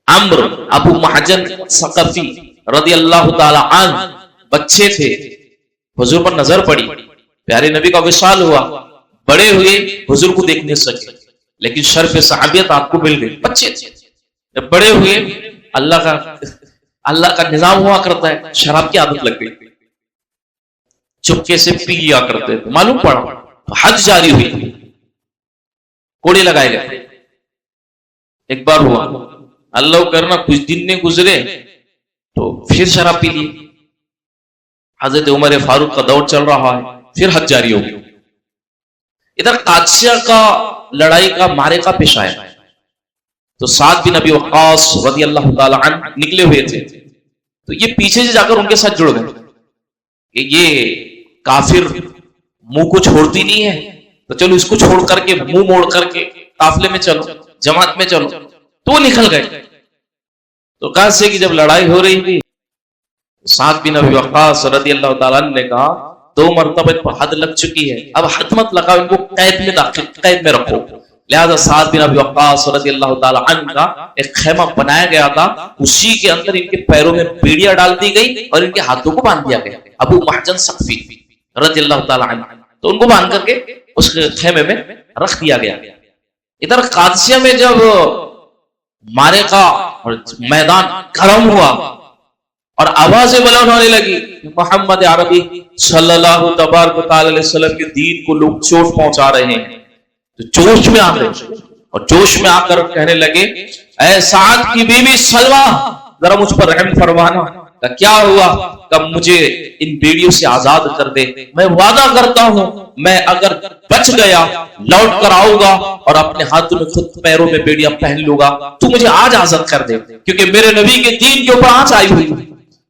अम्र अबू महजन सकफी रदी अल्लाह ताला अन्हु बच्चे थे, हुजूर पर नजर पड़ी, प्यारे नबी का विशाल हुआ, बड़े हुए हुजूर को देख नहीं सके, लेकिन शर्फ सहाबियत आपको मिल गई। बच्चे थे, जब बड़े हुए अल्लाह का निजाम हुआ करता है, शराब की आदत लग गई, चुपके से पी लिया करते थे, मालूम पड़ा तो हद जारी हुई, कोड़े लगाए गए। एक बार हुआ, अल्लाह करना कुछ दिन ने गुजरे तो फिर शराब पी ली, हजरत उमर फारूक का दौर चल रहा है, फिर हद जारी हो गई। इधर कादसिया का लड़ाई का मारे का पेश आया, तो साद बिन अबी वक्कास रज़ी अल्लाह ताला अन्हु निकले हुए थे, तो ये पीछे से जाकर उनके साथ जुड़ गए कि ये काफिर मुंह को छोड़ती नहीं है, तो चलो इसको छोड़ करके मुंह मोड़ करके काफिले में चलो, जमात में चलो, तो वो निकल गए। तो कहा से कि जब लड़ाई हो रही थी, साद बिन अबी वक्कास रज़ी अल्लाह ताला अन्हु ने कहा 2 मरतबा पर हद लग चुकी है, अब हद मत लगाओ, इनको कैद में रखो। लिहाजा साद बिन अबी वक्कास रज़ियल्लाहु ताला अन्हु का एक खैमा बनाया गया था, उसी के अंदर इनके पैरों में बेड़ियां डाल दी गई और इनके हाथों को बांध दिया गया। अबू महजन सकफी रज़ियल्लाहु ताला अन्हु, तो उनको बांध करके उस खैमे में रख दिया गया। इधर कादसिया में जब मारे का मैदान गर्म हुआ और आवाजें बुलंद होने लगी, मोहम्मद अरबी सल्लल्लाहु तबारक व तआला अलैहि वसल्लम के दीन को लोग चोट पहुंचा रहे हैं, तो जोश में आ गए और जोश में आकर कहने लगे, ऐ साद की बीवी सलमा, जरा मुझ पर रहम फरमाना। क्या हुआ? कब मुझे इन बेड़ियों से आजाद कर दे, मैं वादा करता हूं मैं अगर बच गया लौट कर आऊंगा और अपने हाथों में खुद पैरों में बेड़ियां पहन लूंगा, तू मुझे आज आजाद कर दे, क्योंकि मेरे नबी के दीन के ऊपर आंच आई हुई।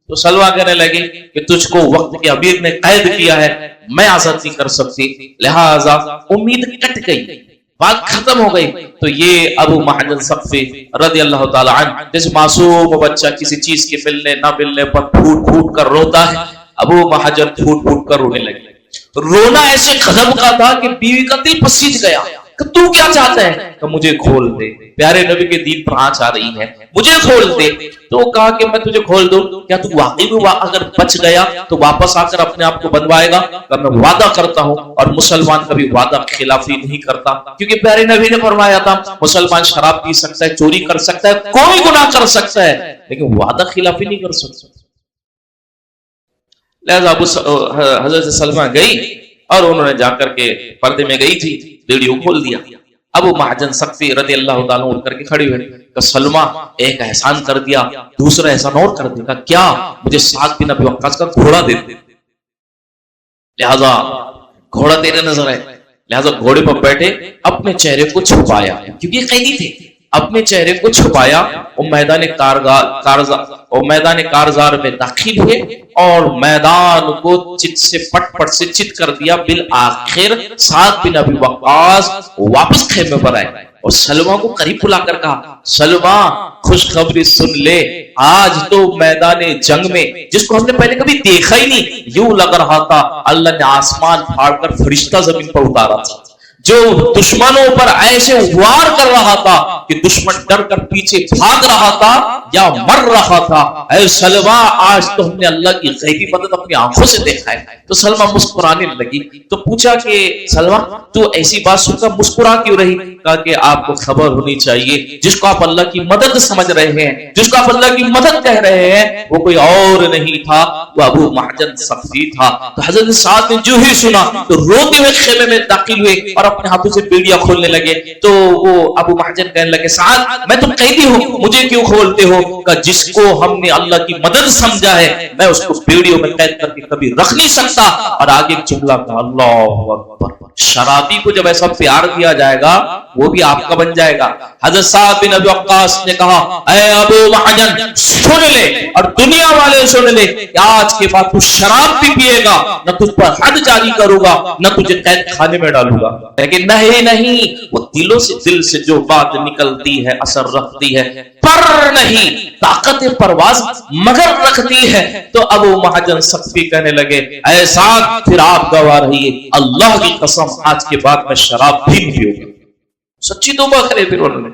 तो सलवा कहने लगी कि तुझको वक्त के अमीर ने कैद किया है, मैं आजाद नहीं कर सकती, लिहाजा उम्मीद कट गई, बात खत्म हो गई। तो ये अबू महजन सकफी रज़ियल्लाहु ताला अन्हु, जैसे मासूम बच्चा किसी चीज के मिलने ना मिलने पर फूट फूट कर रोता है, अबू महजन फूट फूट कर रोने लगे। रोना ऐसे गजब का था कि बीवी का दिल पसीज गया कि तू क्या चाहता है? कि मुझे खोल दे, प्यारे नबी के दीन पर आंच आ रही है, मुझे खोल दे। तो कहा कि मैं तुझे खोल दूं, क्या तू वाकई में अगर बच गया तो वापस आकर अपने आप को बनवाएगा? मैं वादा करता हूं, और मुसलमान कभी वादा खिलाफी नहीं करता, क्योंकि प्यारे नबी ने फरमाया था मुसलमान शराब पी सकता है, चोरी कर सकता है, कोई गुनाह कर सकता है, लेकिन वादा खिलाफी नहीं कर सकता। लिहाजा हजरत सलमा गई और उन्होंने जाकर के पर्दे में गई थी, बेड़ियों खोल दिया। अबू महजन सकफी रज़ियल्लाहु ताला उठ करके खड़ी हुई, सलमा एक एहसान कर दिया, दूसरा एहसान और कर देगा। क्या? मुझे साद बिन अबी वक्कास का घोड़ा दे दे। लिहाजा घोड़ा तेरे नजर है, लिहाजा घोड़े पर बैठे अपने चेहरे को छुपाया, क्योंकि ये कैदी थे, अपने चेहरे को छुपाया और मैदान कारजार में दाखिल हुए और मैदान को चित से पट से चित कर दिया। बिल आखिर साद बिन अबी वक्कास वापस खेमे पर आए और सलमा को करीब बुलाकर कहा, सलमा खुशखबरी सुन ले, आज तो मैदान जंग में, जिसको हमने पहले कभी देखा ही नहीं, यूं लग रहा था अल्लाह ने आसमान फाड़कर फरिश्ता जमीन पर उतारा था, जो दुश्मनों पर ऐसे वार कर रहा था कि दुश्मन डर कर पीछे भाग रहा था या मर रहा था। ऐ सलमा, आज तो हमने अल्लाह की गैबी मदद अपनी आंखों से देखा है। तो सलमा मुस्कुराने लगी, तो पूछा कि सलमा तू ऐसी बात सुनकर मुस्कुरा क्यों रही? कहा कि आपको खबर होनी चाहिए, जिसको आप अल्लाह की मदद समझ रहे हैं, जिसको आप अल्लाह की मदद कह रहे हैं, वो कोई और नहीं था, वो अबू महजन सकफी था। तो हजरत साद ने जो ही सुना तो रोते हुए खेमे में दाखिल हुए और अपने हाथों से बेड़ियां खोलने लगे। तो वो अबू महजन कहने लगे, साद मैं तुम कैदी हूं, मुझे क्यों खोलते हो? का जिसको हमने अल्लाह की मदद समझा है, मैं उसको बेड़ियों में कैद करके कभी रख नहीं सकता। और आगे एक जुमला कहा, अल्लाहु अकबर, शराबी को जब ऐसा प्यार दिया जाएगा वो भी आपका बन जाएगा। हज़रत साद बिन अबी वक्कास ने कहा, ऐ अबू महजन सुन ले और दुनिया वाले सुन ले, आज के बाद तू शराब भी पिएगा, न तुझ पर हद जारी करूंगा, न तुझे कैद खाने में डालूंगा। लेकिन नहीं, वो दिल से जो बात निकलती है असर रखती है, पर नहीं ताकत परवाज मगर रखती है। तो अबू महजन सकफी कहने लगे, ऐ साद फिर आप गवाह रहिए, अल्लाह की कसम आज के बाद मैं शराब भी नहीं पीऊंगा। सच्ची तौबा करे फिर उन्होंने।